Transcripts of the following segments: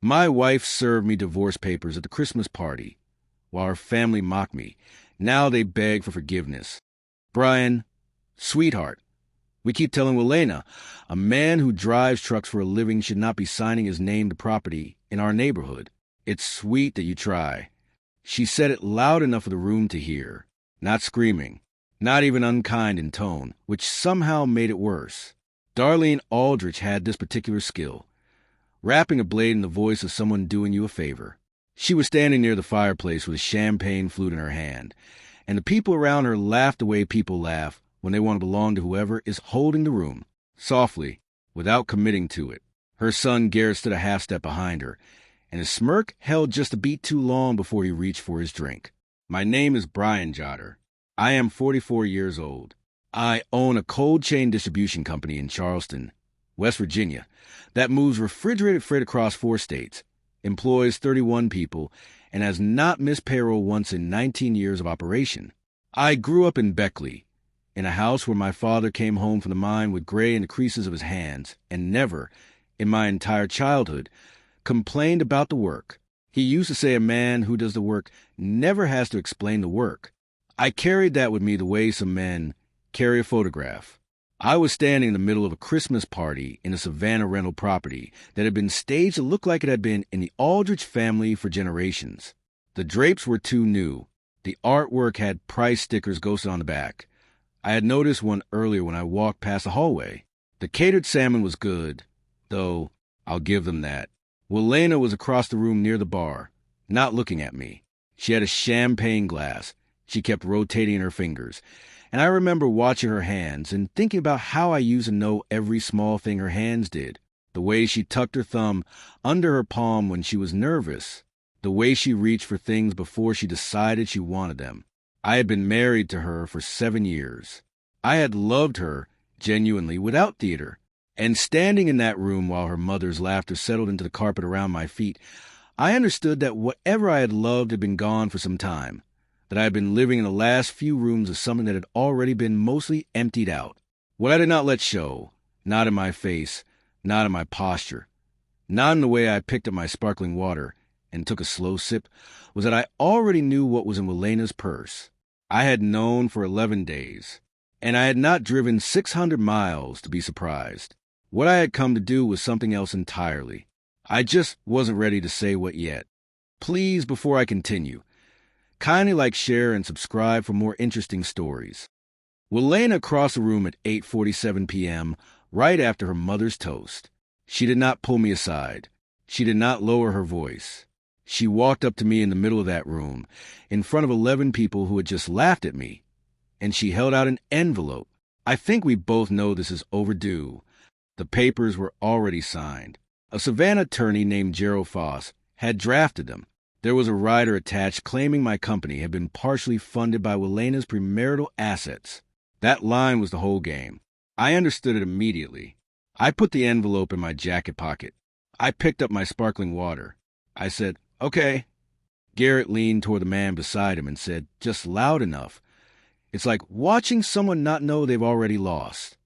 My wife served me divorce papers at the Christmas party, while her family mocked me. Now they beg for forgiveness. Brian, sweetheart, we keep telling Welena, a man who drives trucks for a living should not be signing his name to property in our neighborhood. It's sweet that you try. She said it loud enough for the room to hear, not screaming, not even unkind in tone, which somehow made it worse. Darlene Aldrich had this particular skill, rapping a blade in the voice of someone doing you a favor. She was standing near the fireplace with a champagne flute in her hand, and the people around her laughed the way people laugh when they want to belong to whoever is holding the room, softly, without committing to it. Her son Garrett stood a half step behind her, and his smirk held just a beat too long before he reached for his drink. My name is Brian Jotter. I am 44 years old. I own a cold chain distribution company in Charleston, West Virginia, that moves refrigerated freight across 4 states, employs 31 people, and has not missed payroll once in 19 years of operation. I grew up in Beckley, in a house where my father came home from the mine with gray in the creases of his hands, and never, in my entire childhood, complained about the work. He used to say a man who does the work never has to explain the work. I carried that with me the way some men carry a photograph. I was standing in the middle of a Christmas party in a Savannah rental property that had been staged to look like it had been in the Aldrich family for generations. The drapes were too new. The artwork had price stickers ghosted on the back. I had noticed one earlier when I walked past the hallway. The catered salmon was good, though I'll give them that. Welena was across the room near the bar, not looking at me. She had a champagne glass she kept rotating in her fingers, and I remember watching her hands and thinking about how I used to know every small thing her hands did. The way she tucked her thumb under her palm when she was nervous. The way she reached for things before she decided she wanted them. I had been married to her for 7 years. I had loved her genuinely without theater. And standing in that room while her mother's laughter settled into the carpet around my feet, I understood that whatever I had loved had been gone for some time, that I had been living in the last few rooms of something that had already been mostly emptied out. What I did not let show, not in my face, not in my posture, not in the way I picked up my sparkling water and took a slow sip, was that I already knew what was in Welena's purse. I had known for 11 days, and I had not driven 600 miles to be surprised. What I had come to do was something else entirely. I just wasn't ready to say what yet. Please, before I continue, kindly like, share, and subscribe for more interesting stories. Welena crossed the room at 8:47 p.m., right after her mother's toast. She did not pull me aside. She did not lower her voice. She walked up to me in the middle of that room, in front of 11 people who had just laughed at me, and she held out an envelope. I think we both know this is overdue. The papers were already signed. A Savannah attorney named Gerald Foss had drafted them. There was a rider attached claiming my company had been partially funded by Welena's premarital assets. That line was the whole game. I understood it immediately. I put the envelope in my jacket pocket. I picked up my sparkling water. I said, "Okay." Garrett leaned toward the man beside him and said, just loud enough, "It's like watching someone not know they've already lost."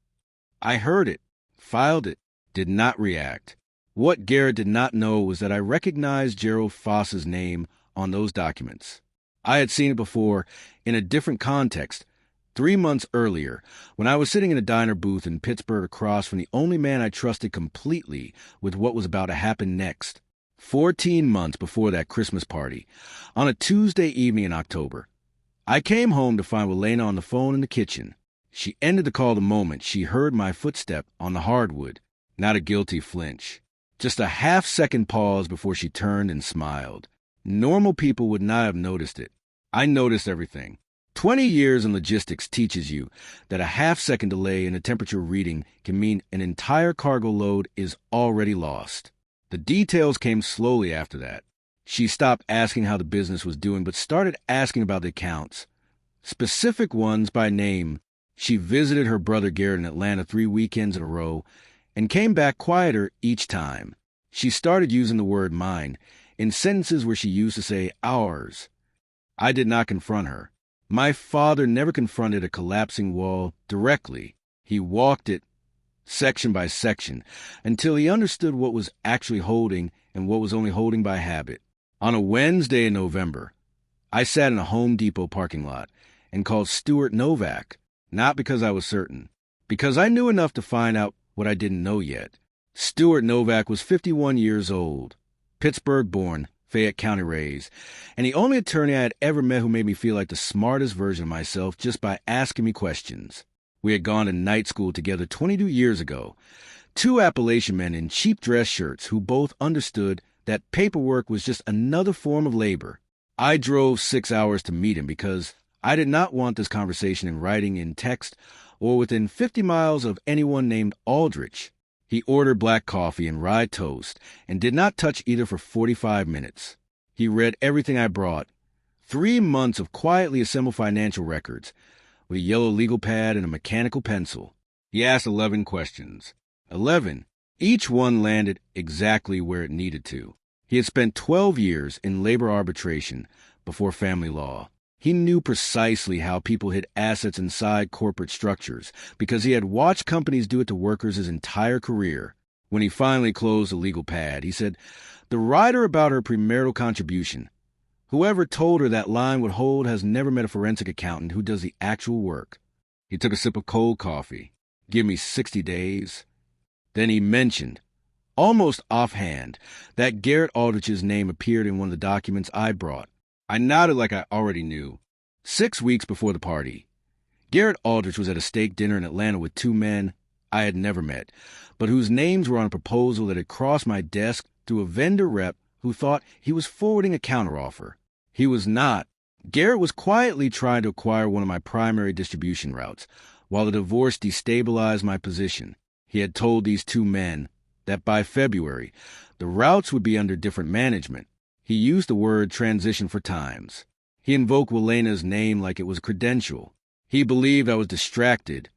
I heard it, filed it, did not react. What Garrett did not know was that I recognized Gerald Foss's name on those documents. I had seen it before in a different context, 3 months earlier, when I was sitting in a diner booth in Pittsburgh across from the only man I trusted completely with what was about to happen next. 14 months before that Christmas party, on a Tuesday evening in October. I came home to find Welena on the phone in the kitchen. She ended the call the moment she heard my footstep on the hardwood, not a guilty flinch. Just a half-second pause before she turned and smiled. Normal people would not have noticed it. I noticed everything. 20 years in logistics teaches you that a half-second delay in a temperature reading can mean an entire cargo load is already lost. The details came slowly after that. She stopped asking how the business was doing, but started asking about the accounts. Specific ones by name. She visited her brother Garrett in Atlanta 3 weekends in a row, and came back quieter each time. She started using the word mine in sentences where she used to say ours. I did not confront her. My father never confronted a collapsing wall directly. He walked it, section by section, until he understood what was actually holding and what was only holding by habit. On a Wednesday in November, I sat in a Home Depot parking lot and called Stuart Novak, not because I was certain, because I knew enough to find out what I didn't know yet. Stuart Novak was 51 years old, Pittsburgh-born, Fayette County raised, and the only attorney I had ever met who made me feel like the smartest version of myself just by asking me questions. We had gone to night school together 22 years ago, two Appalachian men in cheap dress shirts who both understood that paperwork was just another form of labor. I drove 6 hours to meet him because I did not want this conversation in writing, in text, or within 50 miles of anyone named Aldrich. He ordered black coffee and rye toast and did not touch either for 45 minutes. He read everything I brought. 3 months of quietly assembled financial records with a yellow legal pad and a mechanical pencil. He asked 11 questions. 11. Each one landed exactly where it needed to. He had spent 12 years in labor arbitration before family law. He knew precisely how people hid assets inside corporate structures because he had watched companies do it to workers his entire career. When he finally closed the legal pad, he said, "The writer about her premarital contribution. Whoever told her that line would hold has never met a forensic accountant who does the actual work." He took a sip of cold coffee. "Give me 60 days. Then he mentioned, almost offhand, that Garrett Aldrich's name appeared in one of the documents I brought. I nodded like I already knew. 6 weeks before the party, Garrett Aldrich was at a steak dinner in Atlanta with 2 men I had never met, but whose names were on a proposal that had crossed my desk through a vendor rep who thought he was forwarding a counteroffer. He was not. Garrett was quietly trying to acquire one of my primary distribution routes, while the divorce destabilized my position. He had told these 2 men that by February, the routes would be under different management. He used the word transition for times. He invoked Welena's name like it was a credential. He believed I was distracted,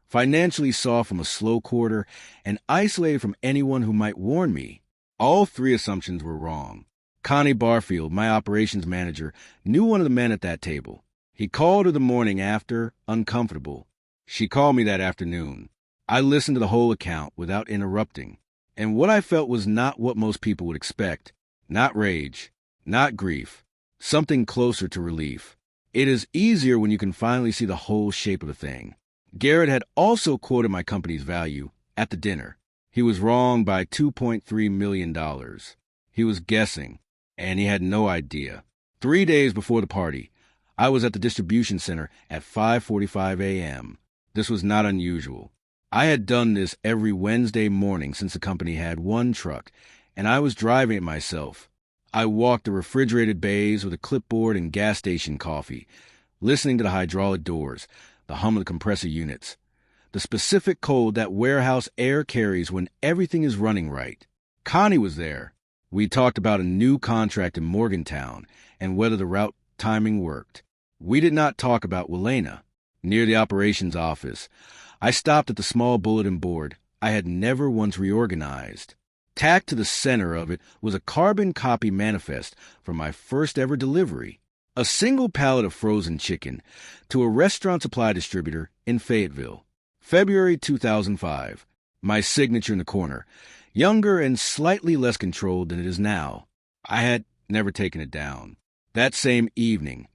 financially saw from a slow quarter, and isolated from anyone who might warn me. All 3 assumptions were wrong. Connie Barfield, my operations manager, knew one of the men at that table. He called her the morning after, uncomfortable. She called me that afternoon. I listened to the whole account without interrupting, and what I felt was not what most people would expect. Not rage, not grief, something closer to relief. It is easier when you can finally see the whole shape of a thing. Garrett had also quoted my company's value at the dinner. He was wrong by $2.3 million. He was guessing, and he had no idea. 3 days before the party, I was at the distribution center at 5:45 a.m. This was not unusual. I had done this every Wednesday morning since the company had 1 truck, and I was driving it myself. I walked the refrigerated bays with a clipboard and gas station coffee, listening to the hydraulic doors, the hum of the compressor units, the specific code that warehouse air carries when everything is running right. Connie was there. We talked about a new contract in Morgantown and whether the route timing worked. We did not talk about Welena. Near the operations office, I stopped at the small bulletin board I had never once reorganized. Tacked to the center of it was a carbon copy manifest for my first ever delivery, a single pallet of frozen chicken to a restaurant supply distributor in Fayetteville. February 2005, my signature in the corner, younger and slightly less controlled than it is now. I had never taken it down. That same evening,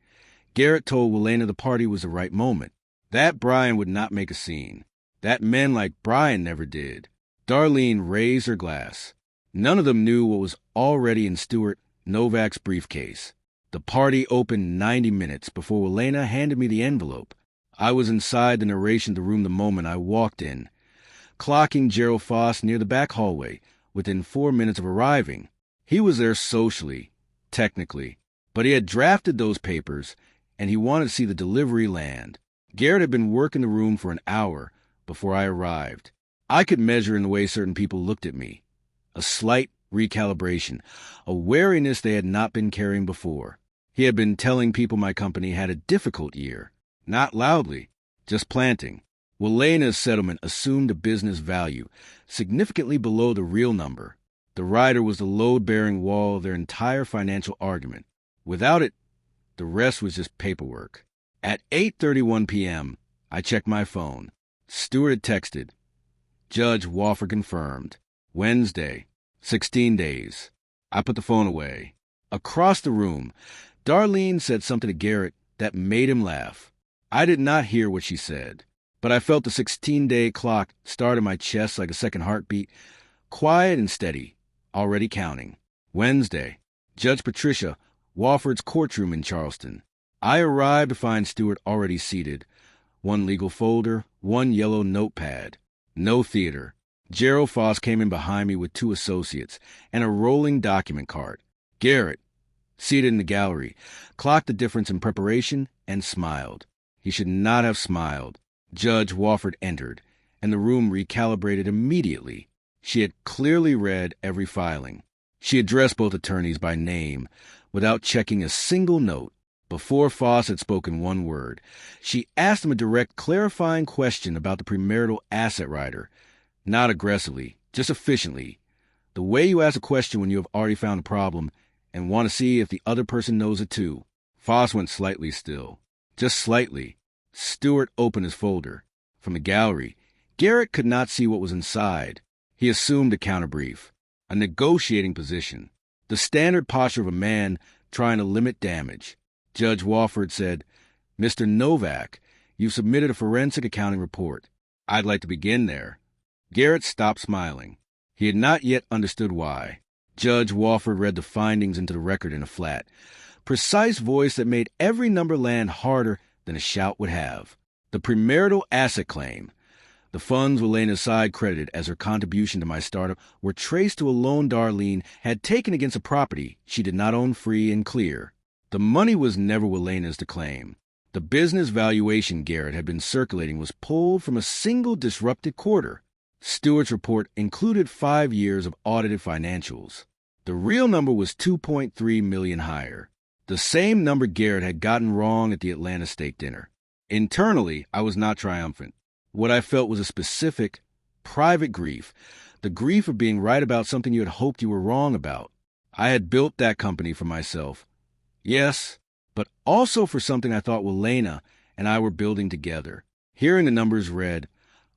Garrett told Welena the party was the right moment, that Brian would not make a scene, that men like Brian never did. Darlene raised her glass. None of them knew what was already in Stuart Novak's briefcase. The party opened 90 minutes before Welena handed me the envelope. I was inside the narration of the room the moment I walked in, clocking Gerald Foss near the back hallway within 4 minutes of arriving. He was there socially, technically, but he had drafted those papers, and he wanted to see the delivery land. Garrett had been working the room for an hour before I arrived. I could measure in the way certain people looked at me. A slight recalibration, a wariness they had not been carrying before. He had been telling people my company had a difficult year. Not loudly, just planting. Welena's settlement assumed a business value, significantly below the real number. The rider was the load-bearing wall of their entire financial argument. Without it, the rest was just paperwork. At 8:31 p.m., I checked my phone. Stuart had texted, Judge Wofford confirmed. Wednesday, 16 days. I put the phone away. Across the room, Darlene said something to Garrett that made him laugh. I did not hear what she said, but I felt the 16-day clock start in my chest like a second heartbeat, quiet and steady, already counting. Wednesday, Judge Patricia, Wofford's courtroom in Charleston. I arrived to find Stewart already seated. One legal folder, one yellow notepad. No theater. Gerald Foss came in behind me with 2 associates and a rolling document cart. Garrett, seated in the gallery, clocked the difference in preparation and smiled. He should not have smiled. Judge Wofford entered, and the room recalibrated immediately. She had clearly read every filing. She addressed both attorneys by name, without checking a single note. Before Foss had spoken one word, she asked him a direct, clarifying question about the premarital asset rider. Not aggressively, just efficiently. The way you ask a question when you have already found a problem and want to see if the other person knows it too. Foss went slightly still. Just slightly. Stewart opened his folder. From the gallery, Garrett could not see what was inside. He assumed a counterbrief, a negotiating position, the standard posture of a man trying to limit damage. Judge Wofford said, "Mr. Novak, you've submitted a forensic accounting report. I'd like to begin there." Garrett stopped smiling. He had not yet understood why. Judge Wofford read the findings into the record in a flat, precise voice that made every number land harder than a shout would have. The premarital asset claim. The funds Welaina side credited as her contribution to my startup were traced to a loan Darlene had taken against a property she did not own free and clear. The money was never Welaina's to claim. The business valuation Garrett had been circulating was pulled from a single disrupted quarter. Stewart's report included 5 years of audited financials. The real number was $2.3 million higher, the same number Garrett had gotten wrong at the Atlanta steak dinner. Internally, I was not triumphant. What I felt was a specific, private grief, the grief of being right about something you had hoped you were wrong about. I had built that company for myself. Yes, but also for something I thought Welaina and I were building together. Hearing the numbers read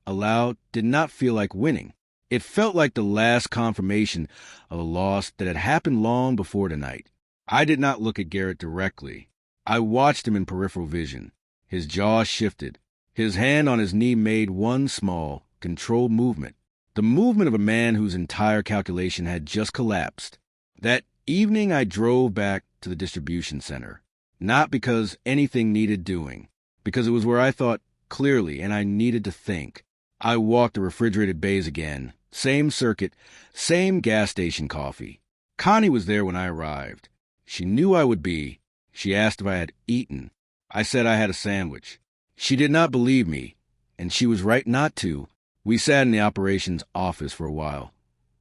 aloud did not feel like winning. It felt like the last confirmation of a loss that had happened long before tonight. I did not look at Garrett directly. I watched him in peripheral vision. His jaw shifted. His hand on his knee made one small, controlled movement. The movement of a man whose entire calculation had just collapsed. That evening I drove back to the distribution center. Not because anything needed doing. Because it was where I thought clearly and I needed to think. I walked the refrigerated bays again. Same circuit, same gas station coffee. Connie was there when I arrived. She knew I would be. She asked if I had eaten. I said I had a sandwich. She did not believe me, and she was right not to. We sat in the operations office for a while,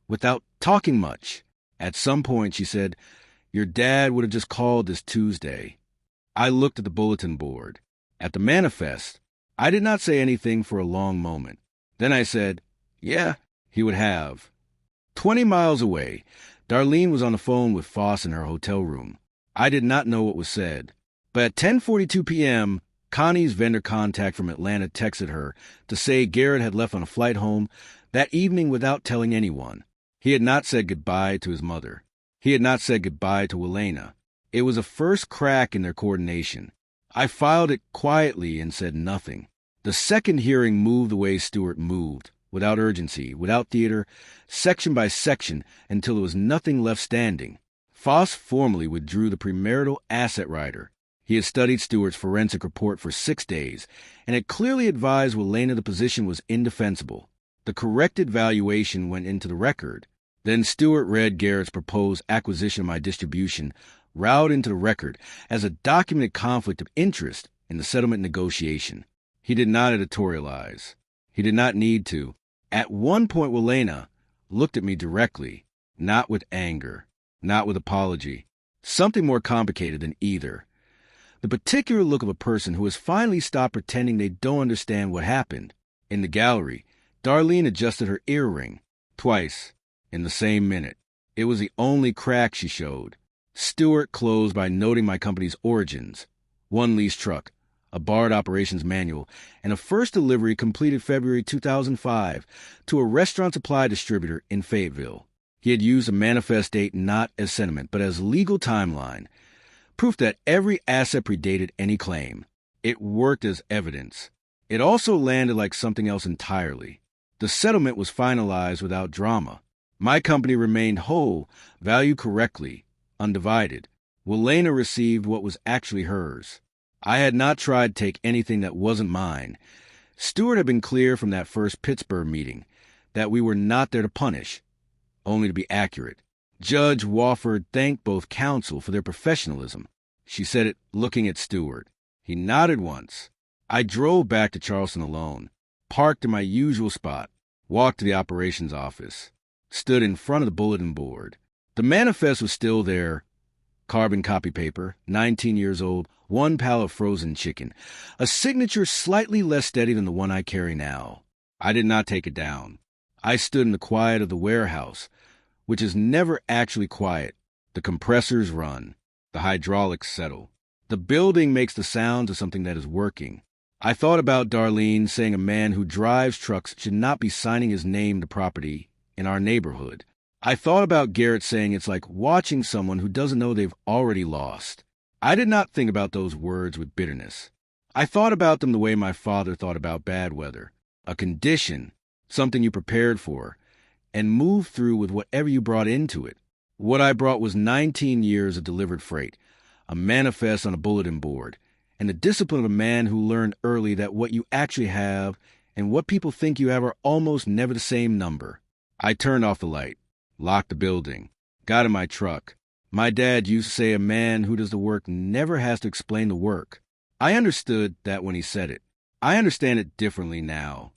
without talking much. At some point, she said, "Your dad would have just called this Tuesday." I looked at the bulletin board. At the manifest, I did not say anything for a long moment. Then I said, "Yeah, he would have." 20 miles away, Darlene was on the phone with Foss in her hotel room. I did not know what was said. But at 10:42 p.m., Connie's vendor contact from Atlanta texted her to say Garrett had left on a flight home that evening without telling anyone. He had not said goodbye to his mother. He had not said goodbye to Welaina. It was a first crack in their coordination. I filed it quietly and said nothing. The second hearing moved the way Stewart moved, without urgency, without theater, section by section, until there was nothing left standing. Foss formally withdrew the premarital asset rider. He had studied Stewart's forensic report for 6 days, and had clearly advised Welaina the position was indefensible. The corrected valuation went into the record. Then Stewart read Garrett's proposed acquisition of my distribution, routed into the record as a documented conflict of interest in the settlement negotiation. He did not editorialize. He did not need to. At one point, Welaina looked at me directly, not with anger, not with apology, something more complicated than either. The particular look of a person who has finally stopped pretending they don't understand what happened. In the gallery, Darlene adjusted her earring, twice, in the same minute. It was the only crack she showed. Stewart closed by noting my company's origins. One leased truck, a BARD operations manual, and a first delivery completed February 2005 to a restaurant supply distributor in Fayetteville. He had used a manifest date not as sentiment, but as legal timeline, proof that every asset predated any claim. It worked as evidence. It also landed like something else entirely. The settlement was finalized without drama. My company remained whole, valued correctly, undivided. Welena received what was actually hers. I had not tried to take anything that wasn't mine. Stewart had been clear from that first Pittsburgh meeting that we were not there to punish, only to be accurate. Judge Wofford thanked both counsel for their professionalism. She said it looking at Stewart. He nodded once. I drove back to Charleston alone, parked in my usual spot, walked to the operations office, stood in front of the bulletin board. The manifest was still there. Carbon copy paper, 19 years old, 1 pallet of frozen chicken, a signature slightly less steady than the one I carry now. I did not take it down. I stood in the quiet of the warehouse, which is never actually quiet. The compressors run. The hydraulics settle. The building makes the sounds of something that is working. I thought about Darlene saying a man who drives trucks should not be signing his name to property in our neighborhood. I thought about Garrett saying it's like watching someone who doesn't know they've already lost. I did not think about those words with bitterness. I thought about them the way my father thought about bad weather. A condition, something you prepared for, and moved through with whatever you brought into it. What I brought was 19 years of delivered freight, a manifest on a bulletin board, and the discipline of a man who learned early that what you actually have and what people think you have are almost never the same number. I turned off the light, locked the building, got in my truck. My dad used to say a man who does the work never has to explain the work. I understood that when he said it. I understand it differently now.